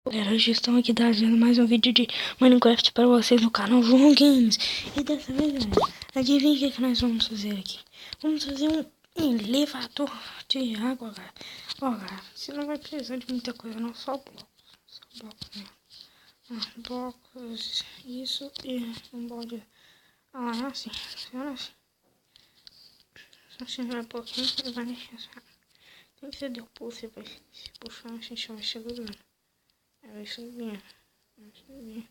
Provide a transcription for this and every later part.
Galera, hoje estamos aqui trazendo mais um vídeo de Minecraft para vocês no canal João Games. E dessa vez, galera, adivinha o que nós vamos fazer aqui? Vamos fazer um elevador de água, galera. Ó, galera, você não vai precisar de muita coisa, não, só blocos. Só blocos mesmo. Blocos, isso e um balde. Ah, é assim, funciona assim. Só segurar um pouquinho e vai deixar assim. Tem que ser deu pulso, vai se puxar, a gente vai segurando. Vai subindo. Vai subir.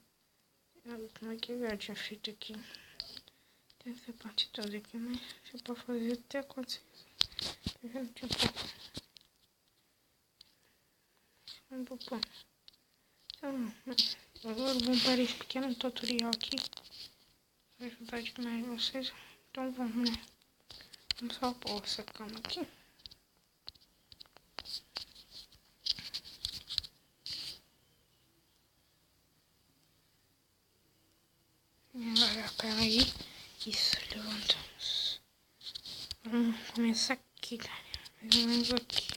Como é que eu tinha feito aqui? Tem essa parte toda aqui, mas você pode fazer até acontecer. Eu já não tinha pouco. Vamos pro ponto. Então, agora vamos para esse pequeno tutorial aqui. Vai ajudar demais vocês. Então vamos, né? Vamos só pôr essa cama aqui. Agora pera aí. Isso, levantamos. Vamos começar aqui, cara. Mais ou menos aqui.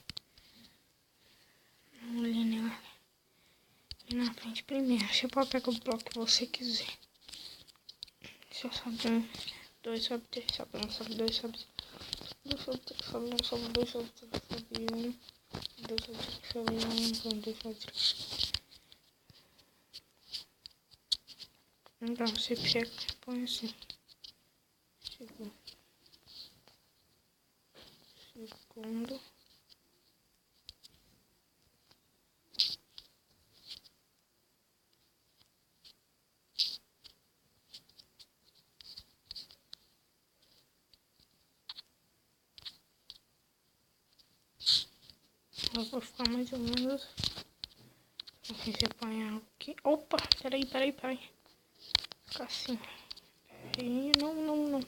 Vamos ali, né? E na frente primeiro. Você pode pegar o bloco que você quiser. Deixa eu sobe um, 2, sobe 3, sobe 1, sobe 2, sobe 2, sobe 3, sobe 1, sobe 2, sobe 3, sobe 1, 2, sobe 3, sobe 1, sobe 2, sobe 3. Então você pega e põe assim. Segundo. Eu vou ficar mais ou menos assim. Você põe algo aqui. Opa, peraí. Fica assim. Peraí, não.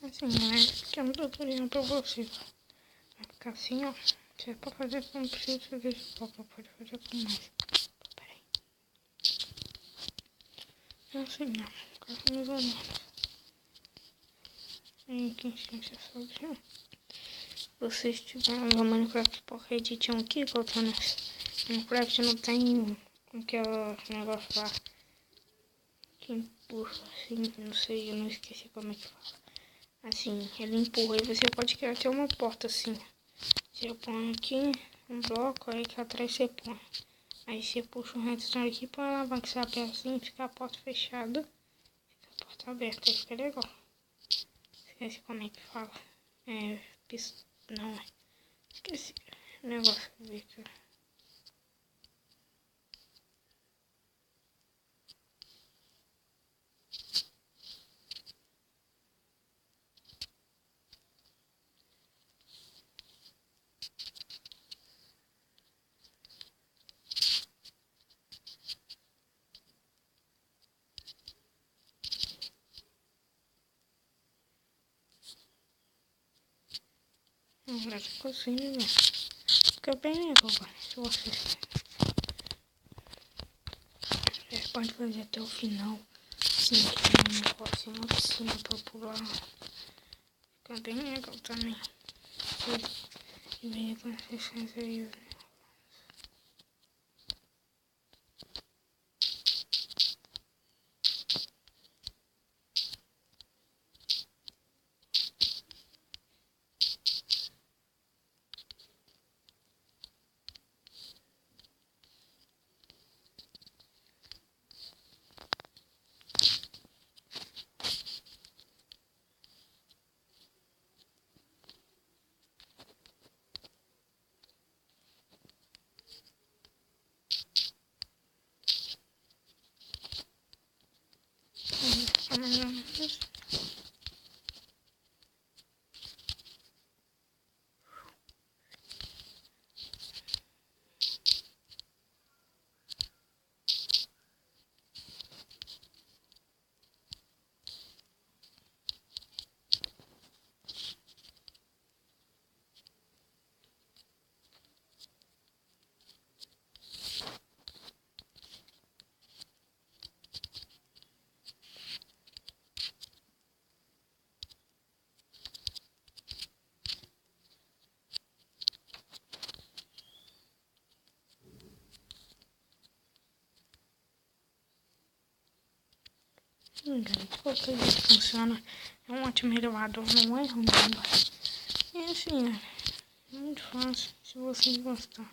Assim, mas que é um tutorial pra você. Vai ficar assim, ó. Você pode fazer como precisa fazer de pouco, pode fazer com mais. Peraí. Assim, ó. Fica mais ou menos. Aí aqui em cima você sobe, ó. Você estiver no Minecraft Pocket Edition aqui, colocando Minecraft não tem aquele negócio lá que empurra, assim, não sei, eu não esqueci como é que fala. Assim, ele empurra e você pode criar até uma porta assim. Você põe aqui um bloco, aí que atrás você põe. Aí você puxa um redstone aqui, põe a alavanca, você aperta assim, fica a porta fechada, fica a porta aberta, aí fica legal. Esqueci como é que fala. Não, esqueci o negócio de ver. Agora ficou assim, né? Fica bem legal, se vocês pode fazer até o final. Sim, que não pode ser uma piscina pra pular. Fica bem legal também. E vem com vocês aí. Qualquer jeito funciona. É um ótimo elevador, não é ruim. E assim, é muito fácil se vocês gostaram.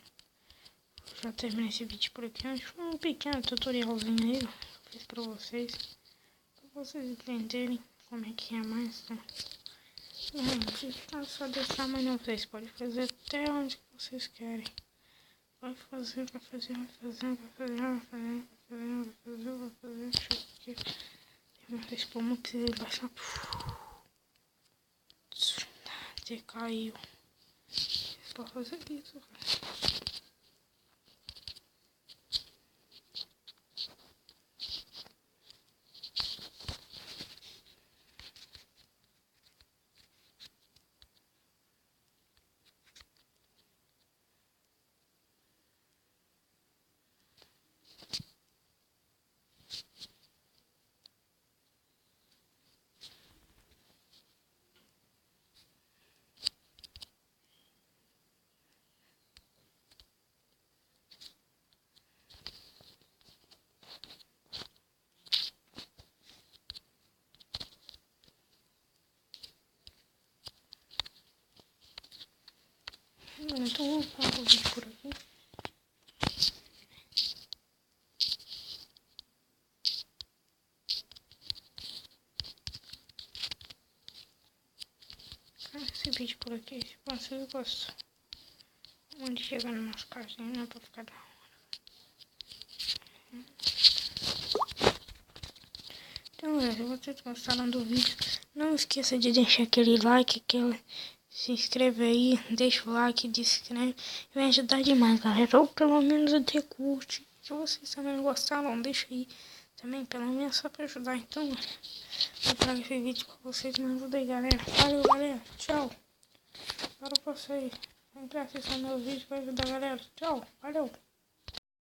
Já terminei esse vídeo por aqui. Acho que foi um pequeno tutorialzinho aí, eu fiz pra vocês entenderem como é que é mais, né? Não, só deixar, mas não, vocês podem fazer até onde vocês querem. Vai fazer. Deixa eu aqui. Tem uma espuma que você baixar. Até caiu. Pode fazer isso, cara. Então vamos parar o vídeo por aqui. Esse vídeo por aqui, se vocês gostam, onde chegar no nosso casinho, né, pra ficar da hora. Então, galera, se vocês gostaram do vídeo, não esqueça de deixar aquele like, se inscreve aí, deixa o like, descreve, vai ajudar demais, galera, ou pelo menos até curte. Se vocês também gostaram, deixa aí também, pelo menos só pra ajudar. Então, eu trago esse vídeo pra vocês, me ajudem aí, galera. Valeu, galera, tchau. Para vocês, sempre assistam meus vídeos pra ajudar, galera. Tchau, valeu.